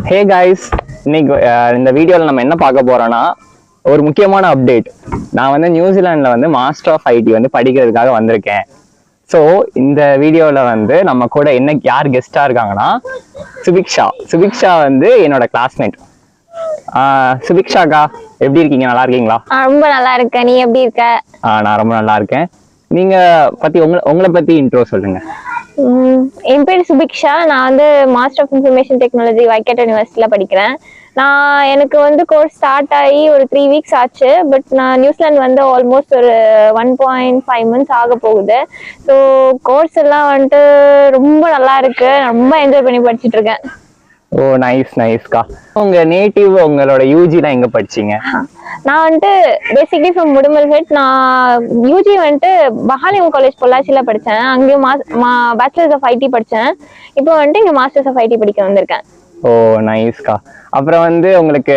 Hey guys, இன்னைக்கு இந்த வீடியோவில் நம்ம என்ன பார்க்க போறோம்னா ஒரு முக்கியமான அப்டேட். நான் வந்து நியூசிலாண்டில் வந்து மாஸ்டர் ஆஃப் ஐடி வந்து படிக்கிறதுக்காக வந்திருக்கேன். ஸோ இந்த வீடியோவில் வந்து நம்ம கூட என்ன யார் கெஸ்டாக இருக்காங்கன்னா சுபிக்ஷா வந்து என்னோட கிளாஸ்மேட். சுபிக்ஷாக்கா எப்படி இருக்கீங்க? நல்லா இருக்கீங்களா? ரொம்ப நல்லா இருக்கேன். நீ எப்படி இருக்க? நான் ரொம்ப நல்லா இருக்கேன். நீங்க பத்தி உங்களை பத்தி இன்ட்ரோ சொல்லுங்க. என் பேர் சுபிக்ஷா. நான் வந்து மாஸ்டர் ஆஃப் இன்ஃபர்மேஷன் டெக்னாலஜி வைக்கேட் யூனிவர்சிட்டியில படிக்கிறேன். எனக்கு வந்து கோர்ஸ் ஸ்டார்ட் ஆகி ஒரு 3 வீக்ஸ் ஆச்சு. பட் நான் நியூசிலாந்து வந்து ஆல்மோஸ்ட் ஒரு 1.5 months ஆக போகுது. ஸோ கோர்ஸ் எல்லாம் வந்துட்டு ரொம்ப நல்லா இருக்கு. ரொம்ப என்ஜாய் பண்ணி படிச்சுட்டு இருக்கேன். ஓ நைஸ்க்கா. உங்க நேட்டிவ் உங்களோட யூஜிலாம் எங்க படிச்சீங்க? நான் வந்துட்டு பேசிக்லி ஃப்ரம் முடுமல்ஹெட். நான் யூஜி வந்துட்டு பஹாலியம் காலேஜ் பொள்ளாச்சியில படித்தேன். அங்கேயும் பேச்சுலர்ஸ் ஆஃப் ஐடி படித்தேன். இப்போ வந்துட்டு இங்கே மாஸ்டர்ஸ் ஆஃப் ஐடி படிக்க வந்திருக்கேன். ஓ நைஸ்க்கா. அப்புறம் வந்து உங்களுக்கு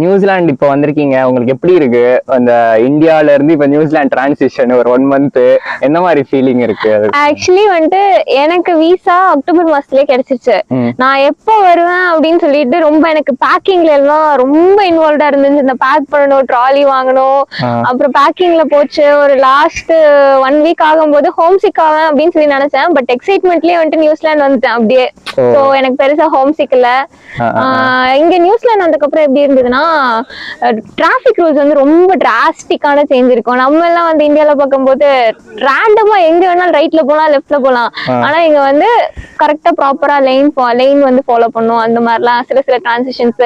நியூசிலாந்து இப்போ வந்திருக்கீங்க, உங்களுக்கு எப்படி இருக்கு? அந்த இந்தியால இருந்து இப்போ நியூசிலாந்து டிரான்சிஷன் ஒரு 1 month என்ன மாதிரி ஃபீலிங் இருக்கு? ஆக்சுவலி வந்துட்டு எனக்கு விசா அக்டோபர் மாசத்துலயே கிடைச்சிருச்சு. நான் எப்போ வருவேன் அப்படின்னு சொல்லிட்டு ரொம்ப எனக்கு பேக்கிங்ல எல்லாம் ரொம்ப இன்வால்வ்டா இருந்துச்சு. இந்த பேக் பண்ணணும், ட்ராலி வாங்கணும், அப்புறம் பேக்கிங்ல போச்சு. ஒரு லாஸ்ட் 1 week ஆகும்போது ஹோம் சிக் ஆவேன் அப்படின்னு சொல்லி நினைச்சேன். பட் எக்ஸைட்மெண்ட்லயே வந்துட்டு நியூசிலாந்து வந்துட்டேன் அப்படியே. ஸோ எனக்கு பெருசா ஹோம் சிக் இல்ல. இங்க நியூசிலாந்து வந்ததுக்கு அப்புறம் எப்படி இருந்ததுன்னா, டிராபிக் ரூல்ஸ் வந்து ரொம்ப டிராஸ்டிக்கான சேஞ்ச் இருக்கும். நம்ம எல்லாம் வந்து இந்தியால பார்க்கும்போது ரேண்டமா எங்க வேணாலும் ரைட்ல போலாம், லெஃப்ட்ல போலாம். ஆனா இங்க வந்து கரெக்டா ப்ராப்பரா லைன் வந்து ஃபாலோ பண்ணும். அந்த மாதிரிலாம் சில டிரான்சிஷன்ஸ்.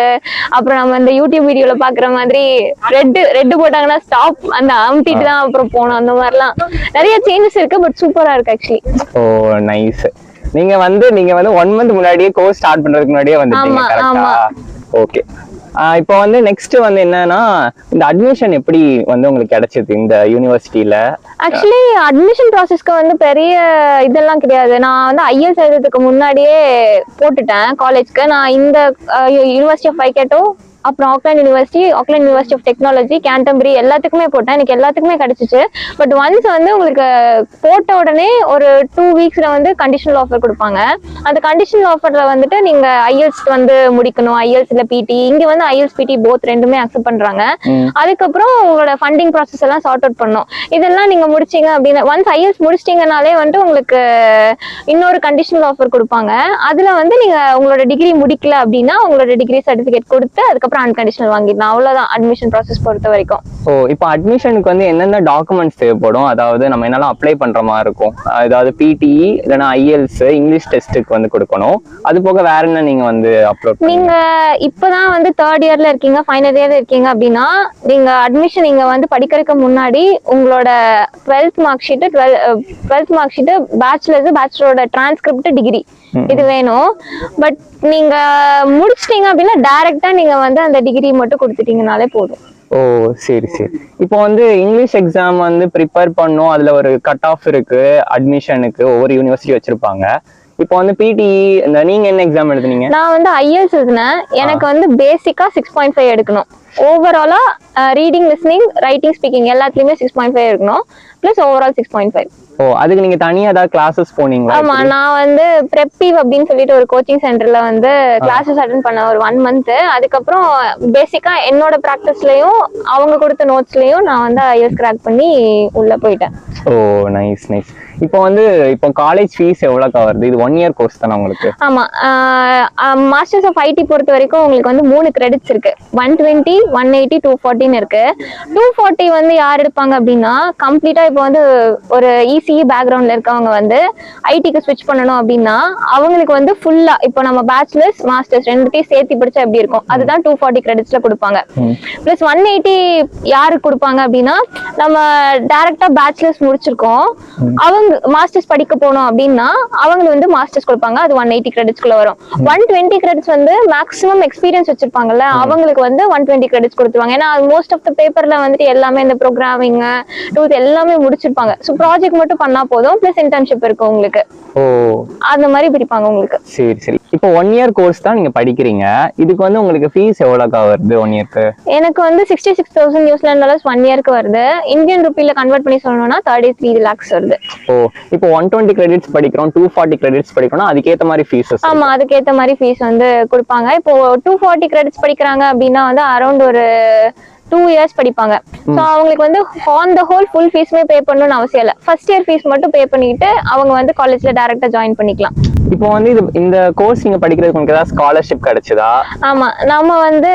அப்புறம் நம்ம இந்த யூடியூப் வீடியோல பாக்குற மாதிரி ரெட் போட்டாங்கன்னா ஸ்டாப் அந்த அமுத்திட்டு தான் அப்புறம் போகணும். அந்த மாதிரிலாம் நிறைய சேஞ்சஸ் இருக்கு. பட் சூப்பரா இருக்கு ஆக்சுவலி. ஓ நைஸ். நீங்க வந்து 1 month முன்னாடியே கோர்ஸ் ஸ்டார்ட் பண்றதுக்கு முன்னாடியே வந்துட்டீங்க, கரெக்ட்டா? ஓகே. இப்போ வந்து நெக்ஸ்ட் வந்து என்னன்னா, இந்த அட்மிஷன் எப்படி வந்து உங்களுக்கு கிடைச்சது இந்த யூனிவர்சிட்டியில? ஆக்சுவலி அட்மிஷன் ப்ராசஸ்க்கு வந்து பெரிய இதெல்லாம் கிடையாது. நான் வந்து ஐஎல்ஸ் எழுதுறதுக்கு முன்னாடியே போட்டுட்டேன் காலேஜ்க்கு. நான் இந்த யூனிவர்சிட்டி ஆஃப் வைக்கேட்டோ, அப்புறம் ஆக்லாந்து யூனிவர்சிட்டி ஆஃப் டெக்னாலஜி, கேண்டம்பரி எல்லாத்துக்குமே போட்டேன். எனக்கு எல்லாத்துக்குமே கிடைச்சிச்சு. பட் ஒன்ஸ் வந்து உங்களுக்கு போட்ட உடனே ஒரு 2 weeksல வந்து கண்டிஷனல் ஆஃபர் கொடுப்பாங்க. அந்த கண்டிஷனல் ஆஃபர்ல வந்துட்டு நீங்க ஐஎல்ஸ் வந்து முடிக்கணும். ஐஎல்ஸ் இல்ல பிடி. இங்க வந்து ஐஎல்ஸ் பிடி போத் ரெண்டுமே அக்செப்ட் பண்றாங்க. அதுக்கப்புறம் உங்களோட ஃபண்டிங் ப்ராசஸ் எல்லாம் சார்ட் அவுட் பண்ணும். இதெல்லாம் நீங்க முடிச்சீங்க அப்படின்னா, ஒன்ஸ் ஐஎல்ஸ் முடிச்சிட்டீங்கனாலே வந்துட்டு உங்களுக்கு இன்னொரு கண்டிஷனல் ஆஃபர் கொடுப்பாங்க. அதுல வந்து நீங்க உங்களோட டிகிரி முடிக்கல அப்படின்னா உங்களோட டிகிரி சர்டிபிகேட் கொடுத்து அதுக்கப்புறம் அன்கண்டிஷனல் வாங்கிடலாம். அவ்வளவுதான் அட்மிஷன் ப்ராசஸ் பொறுத்த வரைக்கும். ஓ, இப்போ அட்மிஷனுக்கு வந்து என்னென்ன டாக்குமெண்ட்ஸ் தேவைப்படும்? அதாவது நம்ம என்னெல்லாம் அப்ளை பண்ற மாதிரி இருக்கும்? அதாவது பிடிஇ இல்லைன்னா ஐஎல்ஸ் இங்கிலீஷ் டெஸ்ட்டுக்கு வந்து கொடுக்கணும். அது போக வேற என்ன நீங்க வந்து அப்லோட்? நீங்க இப்பதான் வந்து 3rd yearல இருக்கீங்க, ஃபைனல் இயர்ல இருக்கீங்க அப்படின்னா நீங்க அட்மிஷன் இங்க வந்து படிக்கிறதுக்கு முன்னாடி உங்களோட 12th மார்க் ஷீட், பேச்சுலரோட டிரான்ஸ்கிரிப்ட், டிகிரி இது வேணும். பட் நீங்க முடிச்சிட்டீங்க அப்படின்னா டைரக்டா நீங்க வந்து அந்த டிகிரி மட்டும் கொடுத்துட்டீங்கனாலே போதும். ஓ சரி. இப்போ வந்து இங்கிலீஷ் எக்ஸாம் வந்து ப்ரிப்பேர் பண்ணும். அதுல ஒரு கட் ஆஃப் இருக்கு அட்மிஷனுக்கு, ஒவ்வொரு யூனிவர்சிட்டி வச்சிருப்பாங்க. இப்போ வந்து பிடிஇ நீங்க என்ன எக்ஸாம் எழுதுனீங்க? நான் வந்து ஐஎல்ஸ் எழுதுனேன். எனக்கு வந்து பேசிக்கா 6.5 எடுக்கணும். ஓவராலா ரீடிங், லிஸ்னிங், ரைட்டிங், ஸ்பீக்கிங் எல்லாத்துலயுமே 6.5 இருக்கணும். Plus overall 6.5. ஓ, அதுக்கு நீங்க தனியா ஏதாவது கிளாஸஸ் போனீங்களா? ஆமா, நான் வந்து பிரெப்பிவ் அப்படின்னு சொல்லிட்டு ஒரு கோச்சிங் சென்டர்ல வந்து கிளாஸஸ் அட்டெண்ட் பண்ண ஒரு 1 month. அதுக்கப்புறம் பேசிக்கா என்னோட பிராக்டிஸ்லயும் அவங்க கொடுத்த நோட்ஸ்லயும் நான் வந்து ஐஎல்ஸ் கிராக் பண்ணி உள்ள போயிட்டேன். ஓ நைஸ். இப்போ காலேஜ் ஃபீஸ் எவ்வளவு வருது? இது 1 year கோர்ஸ் தானே உங்களுக்கு? ஆமா, மாஸ்டர்ஸ் ஆஃப் ஐடி பொறுத்த வரைக்கும் உங்களுக்கு வந்து 3 கிரெடிட்ஸ் இருக்கு. 120, 180, 240 இருக்கு. 240 வந்து யார் எடுப்பாங்க அப்படின்னா, கம்ப்ளீட்டா இப்போ வந்து ஒரு இசிஇ பேக்ரவுண்ட்ல இருக்கவங்க வந்து ஐடிக்கு ஸ்விட்ச் பண்ணணும் அப்படின்னா அவங்களுக்கு வந்து ஃபுல்லா இப்போ நம்ம பேச்சுலர்ஸ் மாஸ்டர்ஸ் ரெண்டுத்தையும் சேர்த்து படிச்சா எப்படி இருக்கும், அதுதான் 240 கிரெடிட்ஸ்ல கொடுப்பாங்க. பிளஸ் 180 யாருக்கு கொடுப்பாங்க அப்படின்னா, நம்ம டைரக்டா பேச்சுலர்ஸ் முடிச்சிருக்கோம், அவங்க மாஸ்டர்ஸ் படிக்க போனோம் அப்படின்னா அவங்க வந்து மாஸ்டர்ஸ் கொடுப்பாங்க. அது 180 கிரெடிட்ஸ்குள்ள வரும். 120 கிரெடிட்ஸ் வந்து மேக்ஸிமம் எக்ஸ்பீரியன்ஸ் வச்சிருப்பாங்கல்ல, அவங்களுக்கு வந்து 120 கிரெடிட்ஸ் கொடுத்துருவாங்க. ஏன்னா மோஸ்ட் ஆஃப் த பேப்பர்ல வந்துட்டு எல்லாமே இந்த ப்ரோக்ராமிங் டூல்ஸ் எல்லாமே முடிச்சிருப்பாங்க. ஸோ ப்ராஜெக்ட் மட்டும் பண்ணா போதும். பிளஸ் இன்டர்ன்ஷிப் இருக்கும் உங்களுக்கு. ஓ, அந்த மாதிரி பிரிப்பாங்க உங்களுக்கு. சரி. இப்போ 1 year கோர்ஸ் தான் நீங்க படிக்கிறீங்க. இதுக்கு வந்து உங்களுக்கு ஃபீஸ் எவ்வளவு வருது 1 yearக்கு? எனக்கு வந்து 66,000 நியூசிலாந்து டாலர்ஸ் 1 yearக்கு வருது. இந்தியன் ருப்பில கன்வெர்ட் பண்ணி சொல்லணும்னா 33 lakhs வருது. ஓ இப்போ 120 கிரெடிட்ஸ் படிக்கிறோம் 240 கிரெடிட்ஸ் படிக்கிறோம்னா அதுக்கேத்த மாதிரி ஃபீஸஸ். ஆமா, அதுக்கேத்த மாதிரி ஃபீஸ் வந்து கொடுப்பாங்க. இப்போ 240 கிரெடிட்ஸ் படிக்கிறாங்க அப்படின்னா வந்து அரௌண்ட் ஒரு 2 years படிப்பாங்க. ஸோ அவங்களுக்கு வந்து ஆன் த ஹோல் ஃபுல் ஃபீஸுமே பே பண்ணணும்னு அவசியம் இல்லை. ஃபர்ஸ்ட் இயர் ஃபீஸ் மட்டும் பே பண்ணிட்டு அவங்க வந்து காலேஜ்ல டைரக்டா ஜாயின் பண்ணிக்கலாம். இப்போ வந்து இந்த கோர்ஸ் நீங்க படிக்கிறதுக்கு உங்களுக்கு ஏதாவது ஸ்காலர்ஷிப் கிடைச்சதா? ஆமா, நம்ம வந்து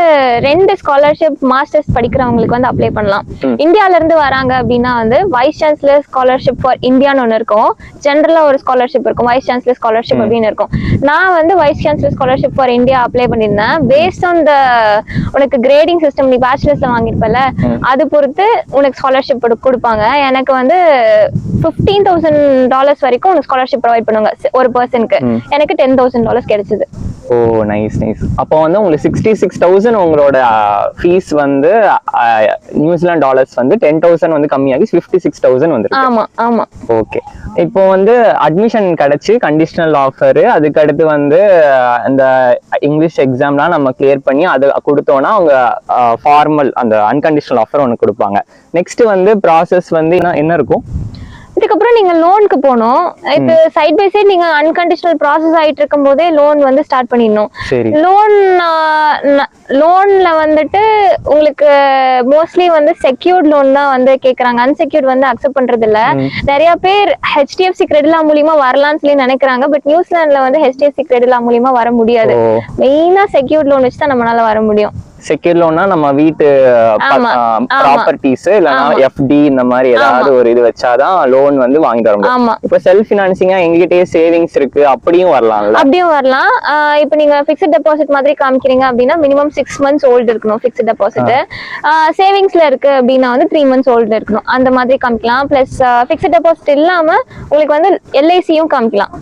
2 ஸ்காலர்ஷிப் மாஸ்டர்ஸ் படிக்கிறவங்களுக்கு வந்து அப்ளை பண்ணலாம். இந்தியால இருந்து வராங்க அப்படின்னா வந்து வைஸ் சான்சலர் ஸ்காலர்ஷிப் ஃபார் இந்தியான்னு ஒன்று இருக்கும். ஜென்ரலா ஒரு ஸ்காலர்ஷிப் இருக்கும், வைஸ் சான்சலர் ஸ்காலர்ஷிப் அப்படின்னு இருக்கும். நான் வந்து vice chancellor scholarship for India apply பண்ணியிருந்தேன். பேஸ்ட் ஆன் த உனக்கு கிரேடிங் சிஸ்டம் நீ பேச்சுலர்ஸ்ல வாங்கியிருப்பல, அது பொறுத்து உனக்கு ஸ்காலர்ஷிப் கொடுப்பாங்க. எனக்கு வந்து $15,000 வரைக்கும் உனக்கு ஸ்காலர்ஷிப் ப்ரொவைட் பண்ணுவாங்க ஒரு பர்சனுக்கு. எனக்கு $10,000 கிடைச்சது. ஓ நைஸ் நைஸ். அப்போ வந்து உங்களுக்கு 66,000 உங்களோட ஃபீஸ் வந்து நியூசிலாந்து டாலர்ஸ் வந்து 10,000 வந்து கம்மியாகி 56,000 வந்துருக்கு. ஆமா ஆமா. ஓகே. இப்போ வந்து அட்மிஷன் கிடைச்சு கண்டிஷனல் ஆஃபர், அதுக்கு அடுத்து வந்து அந்த இங்கிலீஷ் எக்ஸாம்லாம் நம்ம கிளியர் பண்ணி அது கொடுத்தோம்னா அவங்க ஃபார்மல் அந்த அன்கண்டிஷனல் ஆஃபர் ஒன்று கொடுப்பாங்க. நெக்ஸ்ட் வந்து ப்ராசஸ் வந்து என்ன இருக்கும்? இதுக்கப்புறம் நீங்க லோனுக்கு போகணும். இது சைட் பை சைட் நீங்க அன்கண்டிஷனல் ப்ராசஸ் ஆயிட்டு இருக்கும் போதே லோன் வந்து ஸ்டார்ட் பண்ணிடணும். லோன்ல வந்துட்டு உங்களுக்கு மோஸ்ட்லி வந்து செக்யூர்ட் லோன் தான் வந்து கேக்குறாங்க. அன்செக்யூர்ட் வந்து அக்செப்ட் பண்றது இல்ல. நிறைய பேர் HDFC கிரெடிட்லா மூலியமா வரலாம்னு சொல்லி நினைக்கிறாங்க. பட் நியூசிலாந்துல வந்து HDFC கிரெடிட்லா மூலியமா வர முடியாது. மெயினா செக்யூர்ட் லோன் வச்சு தான் நம்மளால வர முடியும். செக்யூர் லோன்னா நம்ம வீட்டு ப்ராப்பர்ட்டிஸ் இல்லனா FD இந்த மாதிரி ஏதாவது ஒரு இது வச்சாதான் லோன் வந்து வாங்கி தர முடியும். இப்ப செல்ஃப் ஃபினான்சிங்கா எங்ககிட்டயே சேவிங்ஸ் இருக்கு அப்படியும் வரலாம்ல? அப்படியும் வரலாம். இப்போ நீங்க ஃபிக்ஸ்ட் டெபாசிட் மாதிரி காமிக்கிறீங்க அப்படின்னா மினிமம் 6 months ஓல்டு இருக்கணும் ஃபிக்ஸ்ட் டெபாசிட். சேவிங்ஸ்ல இருக்கு அப்படின்னா வந்து 3 months ஓல்டு இருக்கணும். அந்த மாதிரி காமிக்கலாம். பிளஸ் ஃபிக்ஸ்ட் டெபாசிட் இல்லாம உங்களுக்கு வந்து LICயும் காமிக்கலாம்.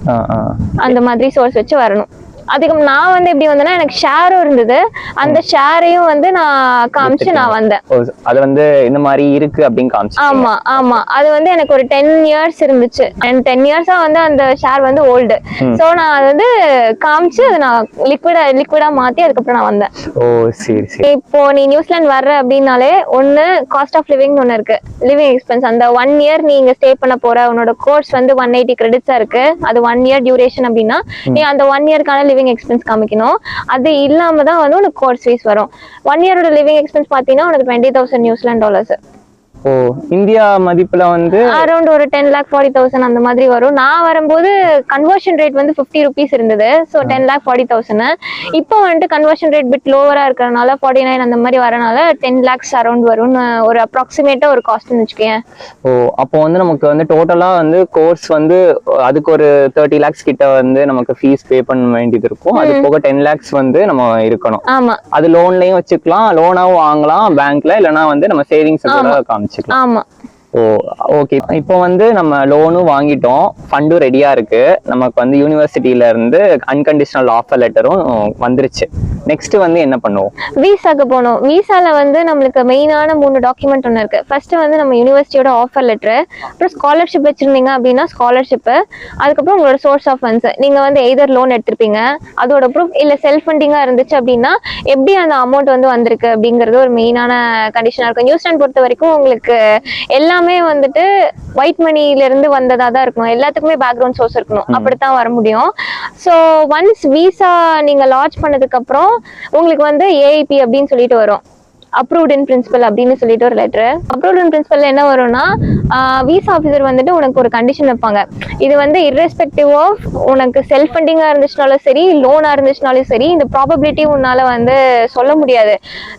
அந்த மாதிரி சோர்ஸ் வச்சு வரணும். அதுக்கு நான் வந்து எப்படி வந்தேன்னா எனக்கு ஷேரும் இருந்தது. அந்த ஷேரையும் வந்து நான் காமிச்சு நான் வந்தேன். அது வந்து இந்த மாதிரி இருக்கு அப்படின்னு காமிச்சு. ஆமா ஆமா. அது வந்து எனக்கு ஒரு 10 years இருந்துச்சு. அண்ட் 10 years வந்து அந்த ஷேர் வந்து ஓல்டு. சோ நான் அது வந்து காமிச்சு அதை நான் லிக்விடா மாத்தி அதுக்கப்புறம் நான் வந்தேன். ஓ சரி சரி. இப்போ நீ நியூசிலாந்து வர்ற அப்படின்னாலே ஒன்னு காஸ்ட் ஆஃப் லிவிங் ஒன்னு இருக்கு, லிவிங் எக்ஸ்பென்ஸ். அந்த 1 year நீங்க ஸ்டே பண்ண போற உன்னோட கோர்ஸ் வந்து 180 கிரெடிட்ஸா இருக்கு. அது 1 year டியூரேஷன் அப்படின்னா நீ அந்த 1 yearக்கான லிவிங் எக்ஸ்பென்ஸ் காமிக்கணும். அது இல்லாம தான் வந்து உனக்கு கோர்ஸ் ஃபீஸ் வரும். 1 year லிவிங் எக்ஸ்பென்ஸ் பாத்தீங்கன்னா உனக்கு 20,000 நியூசிலாந்து டாலர்ஸ். ஓ இந்தியா மதிப்புல வந்து அரௌண்ட் ஒரு 10,40,000 அந்த மாதிரி வரும். நான் வரும்போது கன்வர்ஷன் ரேட் வந்து 50 rupees இருந்தது. ஸோ 10,40,000. இப்போ வந்துட்டு கன்வர்ஷன் ரேட் பிட் லோவரா இருக்கிறதுனால 49 அந்த மாதிரி வரனால 10 lakhs அரௌண்ட் வரும். ஒரு அப்ராக்சிமேட்டா ஒரு காஸ்ட்னு வச்சுக்கேன். ஓ அப்போ வந்து நமக்கு வந்து டோட்டலா வந்து கோர்ஸ் வந்து அதுக்கு ஒரு 30 lakhs கிட்ட வந்து நமக்கு ஃபீஸ் பே பண்ண வேண்டியது இருக்கும். அது போக 10 lakhs வந்து நம்ம இருக்கணும். ஆமா. அது லோன்லயும் வச்சுக்கலாம், லோனாவும் வாங்கலாம் பேங்க்ல, இல்லைன்னா வந்து நம்ம சேவிங்ஸ் கூட காமிச்சிக்கலாம். ஆமா. ஓ ஓகே. இப்போ வந்து நம்ம லோனும் வாங்கிட்டோம், ஃபண்டும் ரெடியா இருக்கு, நமக்கு வந்து யூனிவர்சிட்டியில இருந்து அன்கண்டிஷனல் ஆஃபர் லெட்டரும் வந்துருச்சு. நெக்ஸ்ட் வந்து என்ன பண்ணுவோம்? விசாக்கு போகணும். விசால வந்து நம்மளுக்கு மெயினான 3 டாக்குமெண்ட் ஒன்று இருக்கு. ஃபர்ஸ்ட் வந்து நம்ம யூனிவர்சிட்டியோட ஆஃபர் லெட்டர், அப்புறம் ஸ்காலர்ஷிப் வச்சிருந்தீங்க அப்படின்னா ஸ்காலர்ஷிப், அதுக்கப்புறம் உங்களோட சோர்ஸ் ஆஃப் ஃபண்ட்ஸ். நீங்க வந்து எய்தர் லோன் எடுத்திருப்பீங்க அதோட ப்ரூஃப், இல்ல செல்ஃப் ஃபண்டிங்கா இருந்துச்சு அப்படின்னா எப்படி அந்த அமௌண்ட் வந்து வந்திருக்கு அப்படிங்கிறது ஒரு மெயினான கண்டிஷனா இருக்கும். நியூசிலாந்து பொறுத்த வரைக்கும் உங்களுக்கு எல்லாமே வந்துட்டு ஒயிட் மணில இருந்து வந்ததா தான் இருக்கணும். எல்லாத்துக்குமே பேக்ரவுண்ட் சோர்ஸ் இருக்கணும், அப்படித்தான் வர முடியும். ஸோ ஒன்ஸ் விசா நீங்க லான்ச் பண்ணதுக்கு அப்புறம் உங்களுக்கு வந்து AIP அப்படின்னு சொல்லிட்டு வரும், அப்ரூவ்ட் இன் பிரின்சிபல் அப்படின்னு சொல்லிட்டு ஒரு லெட்டர். அப்ரூவ்ட் இன் பிரின்சிபல் என்ன வரும்னா விசா ஆஃபீஸர் வந்துட்டு உனக்கு ஒரு கண்டிஷன் வைப்பாங்க. இது வந்து இர்ரெஸ்பெக்டிவ் ஆஃப் உனக்கு செல்ஃப் ஃபண்டிங்கா இருந்துச்சுனாலும் சரி, லோனா இருந்துச்சுனாலும் சரி, இந்த ப்ராபபிலிட்டி உன்னால வந்து சொல்ல முடியாது.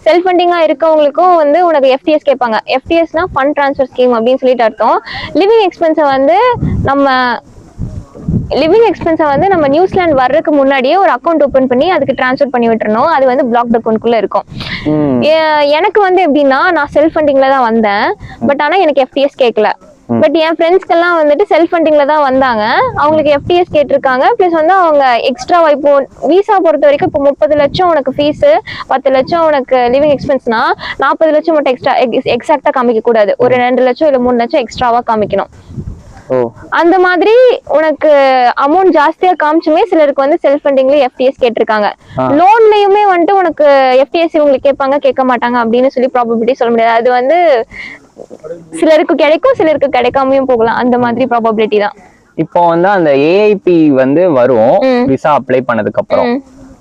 செல்ஃப் ஃபண்டிங்கா இருக்கவங்களுக்கும் வந்து உனக்கு FTS கேட்பாங்க. FTSனா ஃபண்ட் ட்ரான்ஸ்ஃபர் ஸ்கீம் அப்படின்னு சொல்லிட்டு அர்த்தம். லிவிங் எக்ஸ்பென்ஸை வந்து நம்ம நியூசிலாந்து வர்றதுக்கு முன்னாடியே ஒரு அக்கௌண்ட் ஓபன் பண்ணி அதுக்கு டிரான்ஸ்ஃபர் பண்ணி விட்டுறணும். அது வந்து பிளாக் அக்கௌண்ட்குள்ள இருக்கும். எனக்கு வந்து எப்படின்னா நான் செல்ஃப் ஃபண்டிங்ல தான் வந்தேன், பட் ஆனா எனக்கு FTS கேட்கல. பட் என் ஃப்ரெண்ட்ஸ்க்கெல்லாம் வந்துட்டு செல்ஃப் ஃபண்டிங்ல தான் வந்தாங்க, அவங்களுக்கு FTS கேட்டிருக்காங்க. பிளஸ் வந்து அவங்க எக்ஸ்ட்ரா இப்போ விசா பொறுத்த வரைக்கும் இப்போ 30 லட்சம் உனக்கு ஃபீஸ், 10 லட்சம் உனக்கு லிவிங் எக்ஸ்பென்ஸ்னா 40 லட்சம் மட்டும் எக்ஸ்ட்ரா எக்ஸாக்டா காமிக்க கூடாது. ஒரு 2 லட்சம் இல்ல 3 லட்சம் எக்ஸ்ட்ராவா காமிக்கணும். அந்த மாதிரி உனக்கு அமௌண்ட் ஜாஸ்தியா காமிச்சுமே சிலருக்கு வந்து செல்ஃப் ஃபண்டிங்ல FTS கேட்டிருக்காங்க. லோன்லயுமே வந்துட்டு உனக்கு FTS இவங்களுக்கு கேட்பாங்க கேட்க மாட்டாங்க அப்படின்னு சொல்லி ப்ராபபிலிட்டி சொல்ல முடியாது. அது வந்து சிலருக்கு கிடைக்கும், சிலருக்கு கிடைக்காமையும் போகலாம். அந்த மாதிரி ப்ராபபிலிட்டி தான். இப்போ வந்து அந்த ஏஐபி வந்து வரும் விசா அப்ளை பண்ணதுக்கு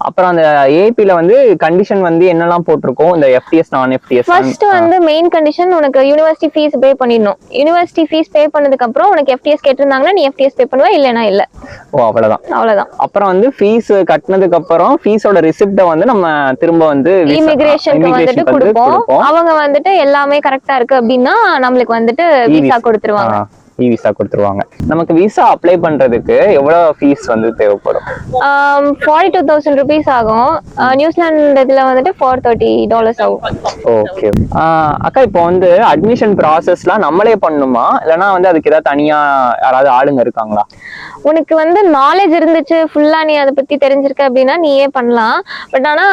அப்புறம் அந்த ஏஐபில வந்து கண்டிஷன் வந்து என்னெல்லாம் போட்டிருக்கோம் இந்த எஃப்டிஎஸ் நான் எஃப்டிஎஸ்? ஃபர்ஸ்ட் வந்து மெயின் கண்டிஷன் உனக்கு யூனிவர்சிட்டி ஃபீஸ் பே பண்ணிடணும். யூனிவர்சிட்டி ஃபீஸ் பே பண்ணதுக்கு அப்புறம் உனக்கு எஃப்டிஎஸ் கேட்டிருந்தாங்கன்னா நீ எஃப்டிஎஸ் பே பண்ணுவ, இல்லனா இல்ல. ஓ அவ்வளவுதான். அப்புறம் வந்து ஃபீஸ் கட்டினதுக்கு அப்புறம் ஃபீஸோட ரிசிப்ட வந்து நம்ம திரும்ப வந்து இமிகிரேஷனுக்கு வந்துட்டு கொடுப்போம். அவங்க வந்துட்டு எல்லாமே கரெக்டா இருக்கு அப்படின்னா நம்மளுக்கு வந்துட்டு விசா கொடுத்துருவாங்க. விசா கொடுத்துருவாங்க. நமக்கு விசா அப்ளை பண்றதுக்கு எவ்வளவு ஃபீஸ் வந்து தேவைப்படும்? 42,000 rupees ஆகும். நியூசிலாந்து இதுல வந்துட்டு $430 ஆகும். ஓகே அக்கா, இப்போ வந்து அட்மிஷன் ப்ராசஸ்லாம் நம்மளே பண்ணணுமா, இல்லனா வந்து அதுக்கு ஏதாவது தனியா யாராவது ஆளுங்க இருக்காங்களா? உனக்கு வந்து நாலேஜ் இருந்துச்சு, ஃபுல்லா நீ அதை பத்தி தெரிஞ்சிருக்க அப்படின்னா நீயே பண்ணலாம். பட் ஆனா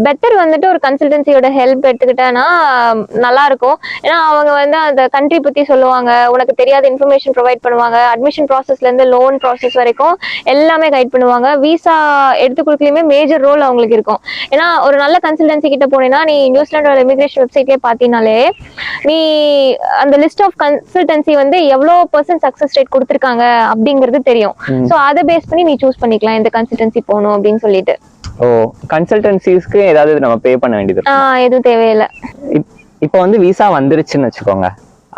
பெட்டர் வந்துட்டு ஒரு கன்சல்டன்சியோட ஹெல்ப் எடுத்துக்கிட்டேன்னா நல்லா இருக்கும். ஏன்னா அவங்க வந்து அந்த கண்ட்ரி பத்தி சொல்லுவாங்க, உனக்கு தெரியாத இன்ஃபர்மேஷன் ப்ரொவைட் பண்ணுவாங்க. அட்மிஷன் ப்ராசஸ்ல இருந்து லோன் ப்ராசஸ் வரைக்கும் எல்லாமே கைட் பண்ணுவாங்க. விசா எடுத்து கொடுக்கலையுமே மேஜர் ரோல் அவங்களுக்கு இருக்கும். ஏன்னா ஒரு நல்ல கன்சல்டன்சி கிட்ட போனேன்னா நீ நியூசிலாண்டோட இமிகிரேஷன் வெப்சைட்லயே பாத்தீங்கனாலே நீ அந்த லிஸ்ட் ஆஃப் கன்சல்டன்சி வந்து எவ்வளவு % சக்சஸ் ரேட் கொடுத்திருக்காங்க அப்படிங்கிறது தெரியும். சோ அதை பேஸ் பண்ணி நீ சூஸ் பண்ணிக்கலாம் இந்த கன்சல்டன்சி போகணும் அப்படின்னு சொல்லிட்டு. ஓ கன்சல்டன்சிஸ்க்கு ஏதாவது நம்ம பே பண்ண வேண்டியது? எதுவும் தேவையில்லை. இப்போ வந்து விசா வந்துருச்சுன்னு வச்சுக்கோங்க,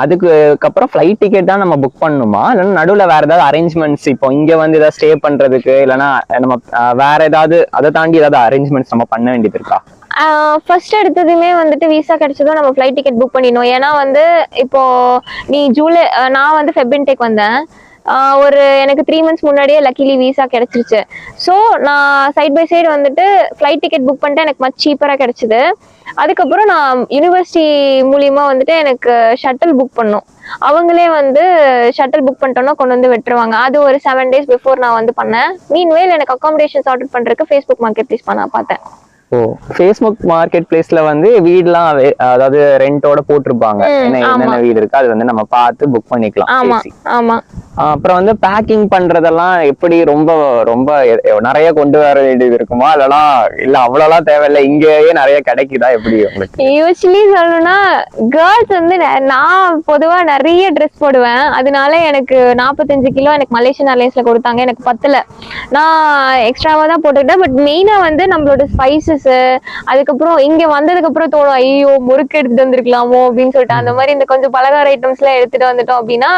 அதுக்கப்புறம் ஃபிளைட் டிக்கெட் தான் நம்ம புக் பண்ணணுமா, இல்லைன்னா நடுவில் வேற ஏதாவது அரேஞ்ச்மெண்ட்ஸ், இப்போ இங்க வந்து ஏதாவது ஸ்டே பண்றதுக்கு இல்லைன்னா நம்ம வேற ஏதாவது அதை தாண்டி ஏதாவது அரேஞ்ச்மெண்ட்ஸ் நம்ம பண்ண வேண்டியது இருக்கா? ஃபர்ஸ்ட் எடுத்ததுமே வந்துட்டு விசா கிடைச்சதும் நம்ம ஃபிளைட் டிக்கெட் புக் பண்ணிடணும். ஏன்னா வந்து இப்போ நீ நான் வந்து ஃபெப்இன்டேக் வந்தேன். எனக்கு 3 months முன்னாடியே லக்கிலி விசா கிடைச்சிருச்சு. ஸோ நான் சைட் பை சைடு வந்துட்டு ஃபிளைட் டிக்கெட் புக் பண்ணிட்டு எனக்கு மச் சீப்பரா கிடைச்சது. அதுக்கப்புறம் நான் யூனிவர்சிட்டி மூலியமா வந்துட்டு எனக்கு ஷட்டில் புக் பண்ணோம். அவங்களே வந்து ஷட்டில் புக் பண்ணிட்டோம்னா கொண்டு வந்து விட்டுருவாங்க. அது ஒரு 7 days பிஃபோர் நான் வந்து பண்ணேன். மீன்வேல் எனக்கு அகாமடேஷன் ஆர்டர் பண்றதுக்கு ஃபேஸ்புக் மார்க்கெட் பிளேஸ் நான் பார்த்தேன். ஓ ஃபேஸ்புக் மார்க்கெட் பிளேஸ்ல வந்து வீடுலாம் அதாவது ரெண்டோட போட்டிருப்பாங்க, என்னென்ன வீடு இருக்கு அது வந்து நம்ம பார்த்து புக் பண்ணிக்கலாம். ஆமா ஆமா. அப்புறம் வந்து பேக்கிங் பண்றதெல்லாம் எப்படி, ரொம்ப ரொம்ப நிறைய கொண்டு வர வேண்டியது இருக்குமா, அதெல்லாம் இல்ல அவ்வளவுலாம் தேவையில்லை இங்கேயே நிறைய கிடைக்குதா எப்படி உங்களுக்கு? யூஸ்வலி சொல்லணும்னா கேர்ள்ஸ் வந்து நான் பொதுவா நிறைய ட்ரெஸ் போடுவேன். அதனால எனக்கு 45 கிலோ எனக்கு மலேசியன் ஏர்லைன்ஸ்ல கொடுத்தாங்க. எனக்கு 10ல நான் எக்ஸ்ட்ராவா தான் போட்டுக்கிட்டேன். பட் மெயினா வந்து நம்மளோட ஸ்பைசஸ், அதுக்கப்புறம் இங்க வந்ததுக்கு அப்புறம் தோணும் ஐயோ முறுக்கு எடுத்துட்டு வந்திருக்கலாமோ அப்படின்னு சொல்லிட்டு அந்த மாதிரி இந்த கொஞ்சம் பலகார ஐட்டம்ஸ் எல்லாம் எடுத்துட்டு வந்துட்டோம் அப்படின்னா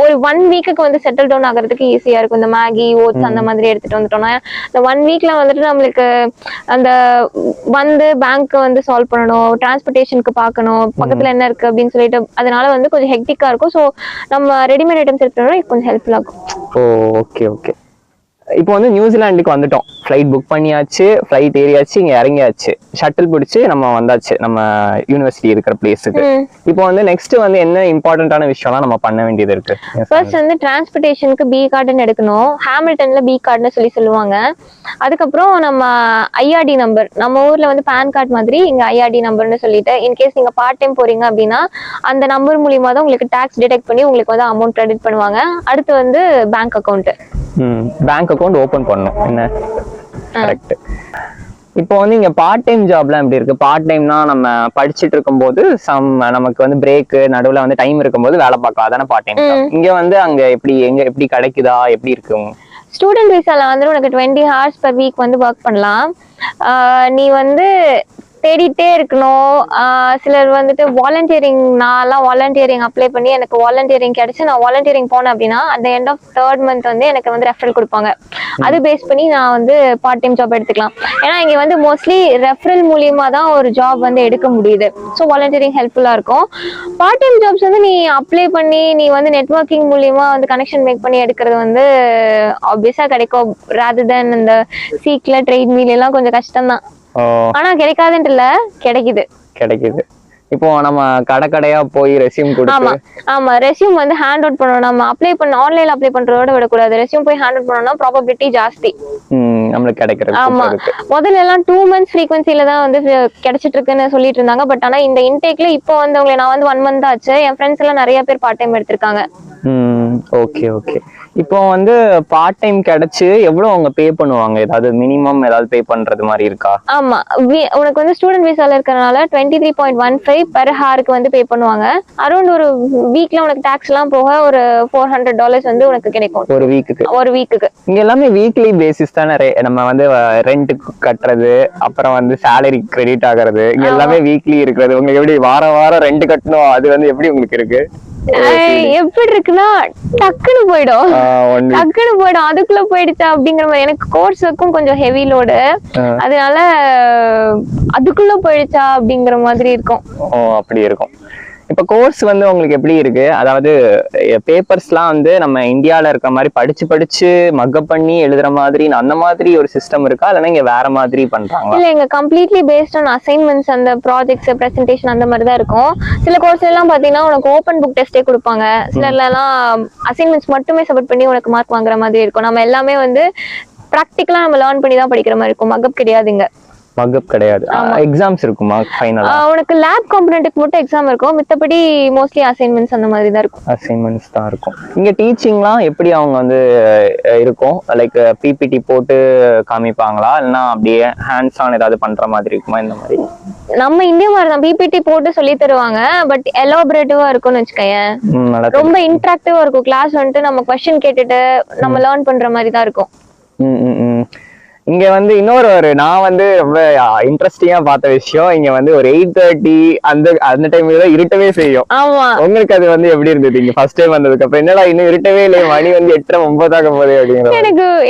ஒரு 1 வீக்குக்கு வந்து செட்டில் டவுன் ஆகிறதுக்கு ஈஸியா இருக்கும். இந்த மேகி ஓட்ஸ் அந்த மாதிரி எடுத்துட்டு வந்துட்டோம்னா இந்த 1 வீக்ல வந்துட்டு நம்மளுக்கு அந்த வந்து பேங்க் வந்து சால்வ் பண்ணணும், டிரான்ஸ்போர்டேஷனுக்கு பார்க்கணும், பக்கத்துல என்ன இருக்கு அப்படின்னு சொல்லிட்டு அதனால வந்து கொஞ்சம் ஹெக்டிக்கா இருக்கும். ஸோ நம்ம ரெடிமேட் ஐட்டம்ஸ் எடுத்துட்டோம்னா கொஞ்சம் ஹெல்ப்ஃபுல்லா இருக்கும். Okay okay. இப்போ வந்து நியூசிலாண்டுக்கு வந்துட்டோம், ஃபிளைட் புக் பண்ணியாச்சு, ஃபிளைட் ஏறியாச்சு, இங்க இறங்கியாச்சு, ஷட்டில் பிடிச்சு நம்ம வந்தாச்சு நம்ம யூனிவர்சிட்டி இருக்கிற பிளேஸுக்கு. இப்போ வந்து நெக்ஸ்ட் வந்து என்ன இம்பார்ட்டன்டான விஷயம்லாம் நம்ம பண்ண வேண்டியது இருக்கு? ஃபர்ஸ்ட் வந்து டிரான்ஸ்போர்டேஷனுக்கு பி கார்டுன்னு எடுக்கணும். ஹாமில்டன்ல பி கார்டுன்னு சொல்லுவாங்க. அதுக்கப்புறம் நம்ம ஐஆர்டி நம்பர், நம்ம ஊர்ல வந்து பேன் கார்டு மாதிரி இங்க ஐஆர்டி நம்பர்னு சொல்லிட்டு இன்கேஸ் நீங்க பார்ட் டைம் போறீங்க அப்படின்னா அந்த நம்பர் மூலியமா தான் உங்களுக்கு டாக்ஸ் டிடெக்ட் பண்ணி உங்களுக்கு வந்து அமௌண்ட் கிரெடிட் பண்ணுவாங்க. அடுத்து வந்து bank account, bank account open பண்ணணும். என்ன கரெக்ட். இப்போ வந்து இங்க பார்ட் டைம் ஜாப்லாம் எப்படி இருக்கு? பார்ட் டைம்னா நம்ம படிச்சுட்டு இருக்கும்போது நமக்கு வந்து பிரேக் நடுவுல வந்து டைம் இருக்கும்போது வேலை பார்க்கலாம், அதானே பார்ட் டைம். இங்க வந்து அங்க எப்படி கிடைக்குதா, எப்படி இருக்கு? ஸ்டூடெண்ட் விசால வந்து உனக்கு 20 hours per week வந்து ஒர்க் பண்ணலாம். நீ வந்து தேடிட்டே இருக்கணும். சிலர் வந்துட்டு வாலண்டியரிங், நான்லாம் வாலண்டியரிங் அப்ளை பண்ணி எனக்கு வாலண்டியரிங் கிடைச்சு நான் வாலண்டியரிங் போனேன் அப்படின்னா அந்த எண்ட் ஆஃப் 3rd month வந்து எனக்கு வந்து ரெஃபரல் கொடுப்பாங்க. அது பேஸ் பண்ணி நான் வந்து பார்ட் டைம் ஜாப் எடுத்துக்கலாம். ஏன்னா இங்க வந்து மோஸ்ட்லி ரெஃபரல் மூலியமா தான் ஒரு ஜாப் வந்து எடுக்க முடியுது. ஸோ வாலண்டியரிங் ஹெல்ப்ஃபுல்லா இருக்கும். பார்ட் டைம் ஜாப்ஸ் வந்து நீ அப்ளை பண்ணி நீ வந்து நெட்வொர்க்கிங் மூலியமா வந்து கனெக்ஷன் மேக் பண்ணி எடுக்கிறது வந்து ஆப்வியஸா கிடைக்கும். ரேதர் தென் இந்த சீக்ல ட்ரெயின் மீல் எல்லாம் கொஞ்சம் கஷ்டம் தான். ஆனா கிடைக்காதுன்னு இல்ல, கிடைக்குது. இப்போ நம்ம கடையா போய் ரெஸ்யூம் கொடுத்து, ஆமா ரெஸ்யூம் வந்து ஹேண்ட் அவுட் பண்ணணும். நம்ம அப்ளை பண்ண ஆன்லைன்ல அப்ளை பண்றதோட விடக்கூடாது. ரெஸ்யூம் போய் ஹேண்ட் அவுட் பண்ணோம்னா ப்ராபபிலிட்டி ஜாஸ்தி நம்மளுக்கு கிடைக்கிறது. ஆமா முதல்ல எல்லாம் 2 months ஃப்ரீக்வன்சில தான் வந்து கிடைச்சிட்டு இருக்குன்னு சொல்லிட்டு இருந்தாங்க. பட் ஆனா இந்த இன்டேக்ல இப்போ வந்து நான் வந்து 1 month ஆச்சு. என் ஃப்ரெண்ட்ஸ் எல்லாம் நிறைய பேர் பார்ட் டைம் எடுத்திருக்காங்க. Okay okay. இப்போ வந்து பார்ட் டைம் கிடைச்சு எவ்வளவு அவங்க பே பண்ணுவாங்க? ஏதாவது மினிமம் ஏதாவது பே பண்றது மாதிரி இருக்கா? ஆமா, உனக்கு வந்து ஸ்டூடெண்ட் விசால இருக்கறனால 23.15 பெர் ஹாருக்கு வந்து பே பண்ணுவாங்க. அரௌண்ட் ஒரு வீக்ல உனக்கு டாக்ஸ் எல்லாம் போக ஒரு $400 வந்து உனக்கு கிடைக்கும் ஒரு வீக்குக்கு. இங்க எல்லாமே வீக்லி பேசிஸ் தானே நம்ம வந்து ரெண்ட் கட்டுறது, அப்புறம் வந்து salary கிரெடிட் ஆகிறது, இங்க எல்லாமே வீக்லி இருக்கிறது. உங்களுக்கு எப்படி வாரம் ரெண்ட் கட்டணும், அது வந்து எப்படி உங்களுக்கு இருக்கு? எப்படி இருக்குன்னா டக்குன்னு போயிடும், அதுக்குள்ள போயிடுச்சா அப்படிங்கிற மாதிரி. எனக்கு கோர்ஸ் ஒர்க்கும் கொஞ்சம் ஹெவி லோடு, அதனால அதுக்குள்ள போயிடுச்சா அப்படிங்கிற மாதிரி இருக்கும். அப்படி இருக்கும். இப்ப கோர்ஸ் வந்து உங்களுக்கு எப்படி இருக்கு? அதாவது பேப்பர்ஸ்லாம் வந்து நம்ம இந்தியால இருக்க மாதிரி படிச்சு மக்கப் பண்ணி எழுதுற மாதிரி அந்த மாதிரி ஒரு சிஸ்டம் இருக்கா, இல்லைன்னா இங்க வேற மாதிரி பண்றாங்க? இல்ல, இங்க கம்ப்ளீட்லி பேஸ்ட் ஆன் அசைன்மெண்ட்ஸ், அந்த ப்ராஜெக்ட்ஸ், பிரசன்டேஷன் அந்த மாதிரி தான் இருக்கும். சில கோர்ஸ் எல்லாம் பாத்தீங்கன்னா உனக்கு ஓப்பன் புக் டெஸ்டே கொடுப்பாங்க. சிலர்ல எல்லாம் அசைன்மெண்ட்ஸ் மட்டுமே சப்மிட் பண்ணி உனக்கு மார்க் வாங்குற மாதிரி இருக்கும். நம்ம எல்லாமே வந்து பிராக்டிகலா நம்ம லேர்ன் பண்ணி தான் படிக்கிற மாதிரி இருக்கும். மக்கப் கிடையாதுங்க. மக்கப் கிடையாது. எக்ஸாம்ஸ் இருக்குமா ஃபைனலா? உனக்கு லேப் காம்பனன்ட்க்கு மட்டும் எக்ஸாம் இருக்கும், மித்தபடி மோஸ்ட்லி அசைன்மெண்ட்ஸ் அந்த மாதிரி தான் இருக்கும். அசைன்மெண்ட்ஸ் தான் இருக்கும். இங்க டீச்சிங்லாம் எப்படி அவங்க வந்து இருக்கும்? லைக் பிபிடி போட்டு காமிப்பாங்களா, இல்லைன்னா அப்படியே ஹேண்ட்ஸ் ஆன் ஏதாவது பண்ற மாதிரி இருக்குமா? இந்த மாதிரி நம்ம இந்தியா மாதிரி தான் பிபிடி போட்டு சொல்லி தருவாங்க, பட் எலாபரேட்டிவா இருக்கும்னு வச்சுக்கேன். ரொம்ப இன்டராக்டிவா இருக்கும். கிளாஸ் வந்துட்டு நம்ம क्वेश्चन கேட்டுட்டு நம்ம லேர்ன் பண்ற மாதிரி தான் இருக்கும். இங்க வந்து இன்னொரு நான் வந்து ரொம்ப இன்ட்ரெஸ்டிங்கா பார்த்த விஷயம், இங்க வந்து ஒரு 8:30 அந்த டைம்ல தான் இருட்டவே செய்யும். உங்களுக்கு அது வந்து எப்படி இருந்தது? இங்க ஃபர்ஸ்ட் டைம் வந்ததுக்கு அப்புறம் என்னடா இன்னும் இருட்டவே இல்லை, மணி வந்து 8:30 9 போதே அப்படிங்கிற.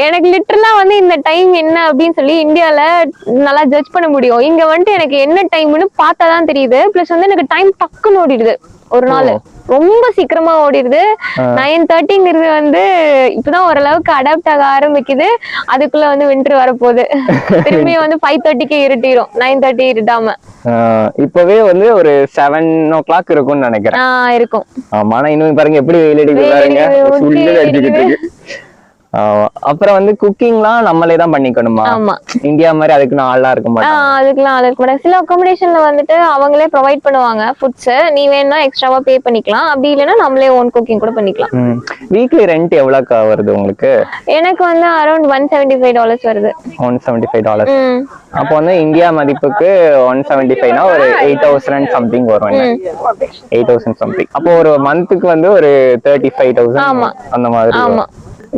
எனக்கு லிட்டரலா வந்து இந்த டைம் என்ன அப்படின்னு சொல்லி இந்தியால நல்லா ஜட்ஜ் பண்ண முடியும். இங்க வந்துட்டு எனக்கு என்ன டைம்னு பார்த்தாதான் தெரியுது. பிளஸ் வந்து எனக்கு டைம் டக்குன்னு ஓடிடுது. ஒரு நாள் ரொம்ப சீக்கிரமா ஓடிடுது. 9:30ங்கிறது வந்து இப்பதான் ஓரளவுக்கு அடாப்ட் ஆக ஆரம்பிக்குது. அதுக்குள்ள வந்து வின்டர் வரப்போகுது. திரும்பியும் வந்து 5:30க்கு இருட்டிடும், 9:30 இருட்டாம. இப்பவே வந்து ஒரு 7 o'clock இருக்கும்னு நினைக்கிறேன். இருக்கும். ஆமா, ஆனா இன்னும் பாருங்க எப்படி வெயில் அடிக்குது பாருங்க, அடிச்சுக்கிட்டு இருக்கு. அப்புறம் வந்து குக்கிங்லாம் நம்மளே தான் பண்ணிக்கணுமா? இந்தியா மாதிரி அதுக்குன்னு ஆளா இருக்க மாட்டாங்க. அதுக்கெல்லாம் ஆள் இருக்க மாட்டாங்க. சில அகாமடேஷன்ல வந்துட்டு அவங்களே ப்ரொவைட் பண்ணுவாங்க ஃபுட்ஸ். நீ வேணா எக்ஸ்ட்ராவா பே பண்ணிக்கலாம், அப்படி இல்லைன்னா நம்மளே ஓன் குக்கிங் கூட பண்ணிக்கலாம். வீக்லி ரெண்ட் எவ்வளவு வருது உங்களுக்கு? எனக்கு வந்து அரௌண்ட் $175 வருது. $175. அப்போ வந்து இந்தியா மதிப்புக்கு 175னா ஒரு 8,000 சம்திங் வரும். 8,000 சம்திங். அப்போ ஒரு மந்த்துக்கு வந்து ஒரு 35,000 அந்த மாதிரி.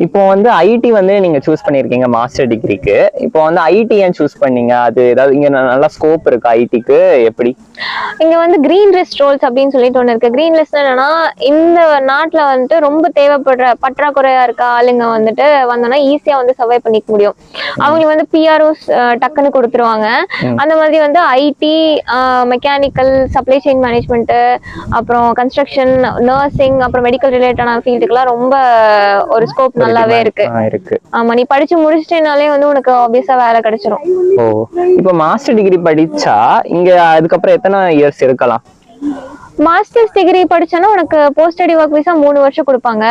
இப்போ வந்து ஐடி வந்து நீங்க சூஸ் பண்ணிருக்கீங்க மாஸ்டர் டிகிரிக்கு. இப்போ வந்து ஐடி ஏன் சூஸ் பண்ணீங்க? அது ஏதாவது இங்க நல்ல ஸ்கோப் இருக்கா ஐடிக்கு? எப்படி இங்க வந்து கிரீன் லிஸ்ட் ரோல்ஸ் அப்படின்னு சொல்லிட்டு ஒண்ணு இருக்கு. கிரீன் லிஸ்ட் என்னன்னா, இந்த நாட்டுல வந்துட்டு ரொம்ப தேவைப்படுற பற்றாக்குறையா இருக்க ஆளுங்க வந்துட்டு வந்தோம்னா ஈஸியா வந்து சர்வை பண்ணிக்க முடியும். அவங்க வந்து பிஆர்ஓஸ் டக்குன்னு கொடுத்துருவாங்க. அந்த மாதிரி வந்து IT, mechanical, supply chain management, அப்புறம் கன்ஸ்ட்ரக்ஷன், நர்சிங், அப்புறம் மெடிக்கல் ரிலேட்டடான ஃபீல்டுக்குலாம் ரொம்ப ஒரு ஸ்கோப் நல்லாவே இருக்கு. ஆமா, நீ படிச்சு முடிச்சிட்டேனாலே வந்து உனக்கு ஆப்வியஸா வேலை கிடைச்சிரும். ஓ, இப்போ மாஸ்டர் டிகிரி படிச்சா இங்க அதுக்கப்புறம் எத்தனை இயர்ஸ் இருக்கலாம்? மாஸ்டர்ஸ் டிகிரி படிச்சனா உனக்கு போஸ்ட் ஸ்டடி வர்க் விசா 3 வருஷம் கொடுப்பாங்க.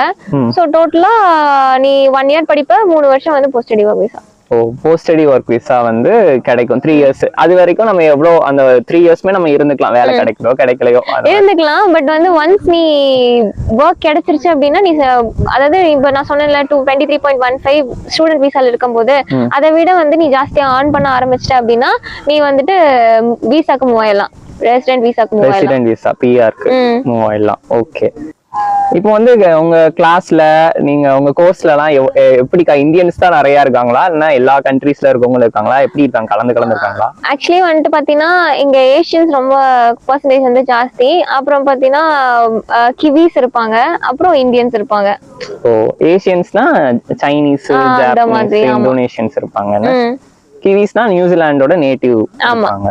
சோ டோட்டலா நீ 1 இயர் படிப்ப, 3 வருஷம் வந்து post study work visa. Post study work visa வந்து கிடைக்கும் 3 இயர்ஸ். அது வரைக்கும் நம்ம எவ்வளவு அந்த 3 இயர்ஸ்மே நம்ம இருந்துக்கலாம், வேலை கிடைக்கிறோ கிடைக்கலையோ இருந்துக்கலாம். பட் வந்து ஒன்ஸ் நீ ஒர்க் கிடைச்சிருச்சு அப்படின்னா நீ, அதாவது இப்ப நான் சொன்னேன்ல 23.15 ஸ்டூடெண்ட் விசால இருக்கும்போது அதை விட வந்து நீ ஜாஸ்தியா ஆன் பண்ண ஆரம்பிச்சிட்ட அப்படின்னா நீ வந்துட்டு விசாக்கு மூவ் ஆயிடலாம். ரெசிடென்ட் விசாக்கு மூவ் ஆயிடலாம். ரெசிடென்ட் விசா பிஆர்க்கு மூவ் ஆயிடலாம். ஓகே. இப்போ வந்து உங்க கிளாஸ்ல நீங்க உங்க கோர்ஸ்ல எல்லாம் எப்படிக்கா? இந்தியன்ஸ் தான் நிறைய இருக்காங்களா, இல்லைன்னா எல்லா கண்ட்ரீஸ்ல இருக்கவங்களும் இருக்காங்களா? எப்படி இருக்காங்க? கலந்து இருக்காங்களா? ஆக்சுவலி வந்துட்டு பாத்தீங்கன்னா இங்க ஏஷியன்ஸ் ரொம்ப பெர்சன்டேஜ் வந்து ஜாஸ்தி. அப்புறம் பாத்தீங்கன்னா கிவிஸ் இருப்பாங்க, அப்புறம் இந்தியன்ஸ் இருப்பாங்க. ஓ, ஏஷியன்ஸ்னா சைனீஸ், ஜப்பானீஸ், இந்தோனேஷியன்ஸ் இருப்பாங்க. கிவிஸ்னா நியூசிலாண்டோட நேட்டிவ் இருப்பாங்க.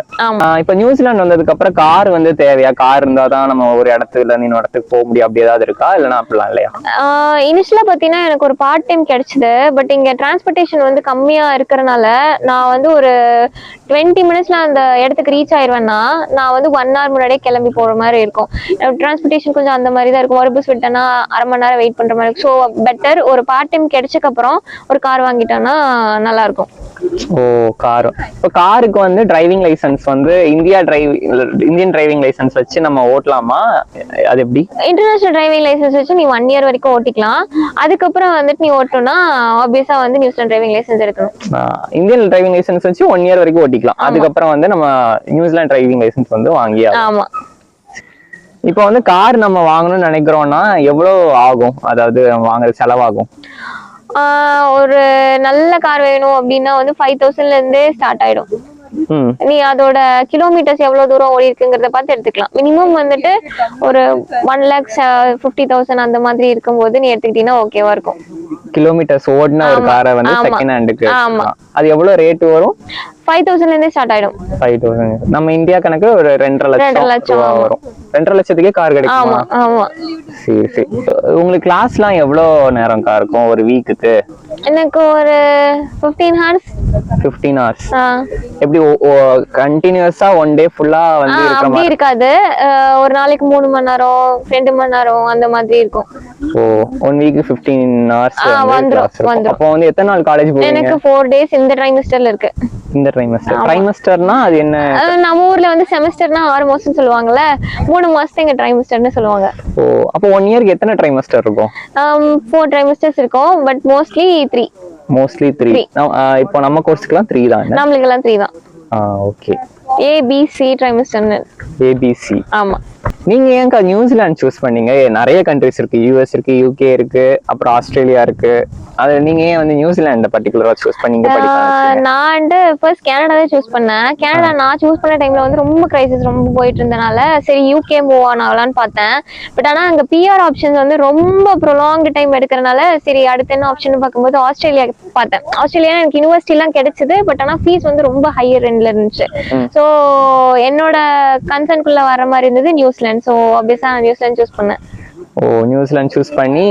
இப்ப நியூசிலாந்து வந்ததுக்கு அப்புறம் கார் வந்து தேவையா? கார் இருந்தாதான் நம்ம ஒரு இடத்துல இன்னொரு இடத்துக்கு போக முடியும், அப்படி ஏதாவது இருக்கா, இல்லைன்னா அப்படிலாம் இல்லையா? இனிஷியலா பாத்தீங்கன்னா எனக்கு ஒரு பார்ட் டைம் கிடைச்சது. பட் இங்க டிரான்ஸ்போர்டேஷன் வந்து கம்மியா இருக்கறனால நான் வந்து ஒரு 20 மினிட்ஸ்ல அந்த இடத்துக்கு ரீச் ஆயிருவேன்னா நான் வந்து 1 hour முன்னாடியே கிளம்பி போற மாதிரி இருக்கும். டிரான்ஸ்போர்டேஷன் கொஞ்சம் அந்த மாதிரி தான் இருக்கும். ஒரு பஸ் விட்டேன்னா அரை மணி நேரம் வெயிட் பண்ற மாதிரி இருக்கும். ஸோ பெட்டர் ஒரு பார்ட் டைம் கிடைச்சக்கு அப்புறம் ஒரு கார் வாங்கிட்டோம்னா நல்லா இருக்கும். ஓ கார். இப்போ காருக்கு வந்து டிரைவிங் லைசன்ஸ் வந்து இந்தியன் டிரைவிங் லைசன்ஸ் வச்சு நம்ம ஓட்டலாமா? அது எப்படி? இன்டர்நேஷனல் டிரைவிங் லைசன்ஸ் வச்சு நீ 1 இயர் வரைக்கும் ஓட்டிக்கலாம். அதுக்கப்புறம் வந்துட்டு நீ ஓட்டணும்னா ஆப்வியஸா வந்து நியூசிலாந்து டிரைவிங் லைசன்ஸ் எடுக்கணும். இந்தியன் டிரைவிங் லைசன்ஸ் வச்சு 1 இயர் வரைக்கும் ஓட்டிக்கலாம். அதுக்கப்புறம் வந்து நம்ம நியூசிலாந்து டிரைவிங் லைசன்ஸ் வந்து ஆமா. இப்போ வந்து கார் நம்ம வாங்கணும்னு நினைக்கிறோம்னா எவ்வளவு ஆகும்? அதாவது வாங்குற செலவாகும்? ஒரு நல்ல கார் வேணும் அப்படின்னா வந்து 5,000ல இருந்தே ஸ்டார்ட் ஆயிடும். நீ அதோட கிலோமீட்டர்ஸ் எவ்வளவு தூரம் ஓடி இருக்குங்கிறத பார்த்து எடுத்துக்கலாம். மினிமம் வந்துட்டு ஒரு 1,50,000 அந்த மாதிரி இருக்கும்போது நீ எடுத்துக்கிட்டீங்கன்னா ஓகேவா இருக்கும். கிலோமீட்டர்ஸ் ஓடின ஒரு காரை வந்து செகண்ட் ஹேண்டுக்கு அது எவ்வளவு ரேட் வரும்? 5,000ல இருந்தே ஸ்டார்ட் ஆயிடும். 5,000 நம்ம இந்தியா கணக்கு ஒரு 2,50,000 வரும். 2,50,000க்கே கார் கிடைக்குமா? ஆமா. சரி சரி. உங்களுக்கு கிளாஸ்லாம் எவ்வளவு நேரம்க்கா இருக்கும் ஒரு வீக்குக்கு? எனக்கு ஒரு 15 hours. 15 hours. எப்படி கண்டினியூஸா ஒன் டே ஃபுல்லா வந்து இருக்க மாதிரி இருக்காது. ஒரு நாளைக்கு 3 மணி நேரம் 2 மணி நேரம் அந்த மாதிரி இருக்கும். ஓ 1 வீக் 15 hours வந்து அப்போ வந்து எத்தனை நாள் காலேஜ் போவீங்க? எனக்கு 4 days இந்த ட்ரைமஸ்டர்ல இருக்கு. இந்த ட்ரைமஸ்டர்னா அது என்ன? நம்ம ஊர்ல வந்து செமஸ்டர்னா 6 மாசம் சொல்லுவாங்கல்ல, 3 மாசத்துக்கு இங்க ட்ரைமஸ்டர்னு சொல்லுவாங்க. ஓ அப்போ 1 இயருக்கு எத்தனை ட்ரைமஸ்டர் இருக்கும்? 4 ட்ரைமஸ்டர்ஸ் இருக்கும். But mostly 3. இப்போ நம்ம கோர்ஸ்க்குலாம் 3 தான். நம்மளுக்கெல்லாம் 3 தான். ஓகே. ABC ட்ரைமஸ்டர்னு. ABC. ஆமா. நீங்க ஏன்க்கா நியூசிலாந்து சூஸ் பண்ணீங்க? நிறைய கண்ட்ரிஸ் இருக்கு, US இருக்கு, UK இருக்கு, அப்புறம் ஆஸ்திரேலியா இருக்கு. அது நீங்க ஏன் வந்து நியூசிலாந்து பர்టిక్యులரா சூஸ் பண்ணீங்க? நான் வந்து ஃபர்ஸ்ட் கனடா தான் சூஸ் பண்ணேன். கனடா நான் சூஸ் பண்ண டைம்ல வந்து ரொம்ப கிரைசிஸ் ரொம்ப போயிட்டு இருந்தனால சரி UK மூவ் ஆகலாம்னு பார்த்தேன். பட் ஆனா அங்க PR ஆப்ஷன்ஸ் வந்து ரொம்ப ப்ரொலாங்ட் டைம் எடுக்கிறனால சரி அடுத்து என்ன ஆப்ஷன் பார்க்கும்போது ஆஸ்திரேலியா பார்த்தேன். ஆஸ்திரேலியா எனக்கு யூனிவர்சிட்டி எல்லாம் கிடைச்சது. பட் ஆனா ஃபீஸ் வந்து ரொம்ப ஹையர் ரெண்ட்ல இருந்துச்சு. ஸோ என்னோட கன்சர்ன்குள்ள வர மாதிரி இருந்தது நியூசிலாந்து. ஸோ ஆப்வியஸா நான் நியூசிலாந்து சூஸ் பண்ணேன். ஓ நியூசிலாந்து சூஸ் பண்ணி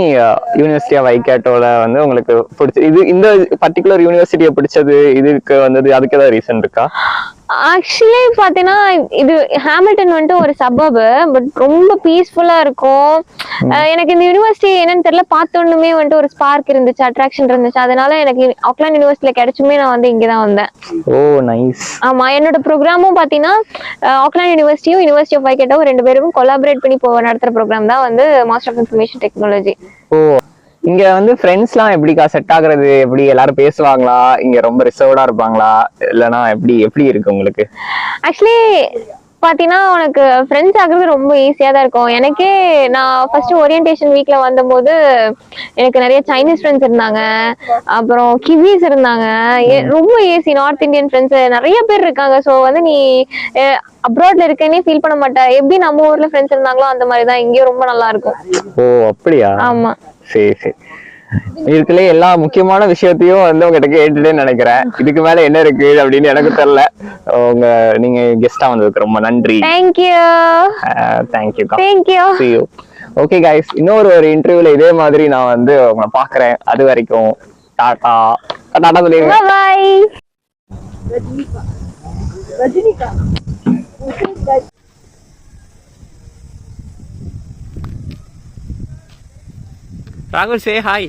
யூனிவர்சிட்டி ஆஃப் வைக்காட்டோல வந்து உங்களுக்கு பிடிச்சது இது இந்த பர்టిక్యులர் யூனிவர்சிட்டியை பிடிச்சது இதுக்கு வந்தது அதுக்கு ஏதாவது ரீசன் இருக்கா? ஆக்சுவலி பாத்தீங்கன்னா இது ஹாமில்டன் வந்துட்டு ஒரு சபர்பு. பட் ரொம்ப பீஸ்ஃபுல்லா இருக்கும். எனக்கு இந்த யூனிவர்சிட்டி என்னன்னு தெரியல, பார்த்தோன்னுமே வந்துட்டு ஒரு ஸ்பார்க் இருந்துச்சு, அட்ராக்ஷன் இருந்துச்சு. அதனால எனக்கு ஆக்லாந்து யூனிவர்சிட்டியில கிடைச்சுமே நான் வந்து இங்கதான் வந்தேன். ஓ நைஸ். ஆமா என்னோட ப்ரோக்ராமும் பாத்தீங்கன்னா ஆக்லாந்து யூனிவர்சிட்டியும் யூனிவர்சிட்டி ஆஃப் வைக்காட்டோ 2 பேரும் கொலாபரேட் பண்ணி நடத்துற ப்ரோக்ராம் தான் வந்து மாஸ்டர் ஆஃப் இன்ஃபர்மேஷன் டெக்னாலஜி. ஓ இங்க வந்து ஃப்ரெண்ட்ஸ்லாம் எப்படிக்கா செட் ஆகுறது? எப்படி எல்லாரும் பேசுவாங்களா? இங்க ரொம்ப ரிசர்வ்டா இருப்பாங்களா? இல்லனா எப்படி இருக்கு உங்களுக்கு? ஆக்சுவலி பாத்தீங்கன்னா உனக்கு ஃப்ரெண்ட்ஸ் ஆகுறது ரொம்ப ஈஸியா தான் இருக்கும். எனக்கே நான் ஃபர்ஸ்ட் ஓரியன்டேஷன் வீக்ல வந்தபோது எனக்கு நிறைய சைனீஸ் ஃப்ரெண்ட்ஸ் இருந்தாங்க, அப்புறம் கிவிஸ் இருந்தாங்க, ரொம்ப ஈஸி. நார்த் இந்தியன் ஃப்ரெண்ட்ஸ் நிறைய பேர் இருக்காங்க. ஸோ வந்து நீ அப்ராட்ல இருக்கேனே ஃபீல் பண்ண மாட்டேன். எப்படி நம்ம ஊர்ல ஃப்ரெண்ட்ஸ் இருந்தாங்களோ அந்த மாதிரி தான் இங்கேயும் ரொம்ப நல்லா இருக்கும். ஓ அப்படியா? ஆமா. சரி சரி. இதுக்குள்ள எல்லா முக்கியமான விஷயத்தையும் வந்து உங்ககிட்ட கேட்டுட்டே நினைக்கிறேன். இதுக்கு மேல என்ன இருக்கு அப்படின்னு எனக்கு தெரியல. நீங்க கெஸ்டா வந்ததுக்கு ரொம்ப நன்றி. தேங்க்யூ. ஓகே கைஸ், இன்னொரு இன்டர்வியூல இதே மாதிரி நான் வந்து உங்களை பாக்குறேன். அது வரைக்கும் டாடா. டாடா சொல்லிருங்க. பை. Rahul, say hi.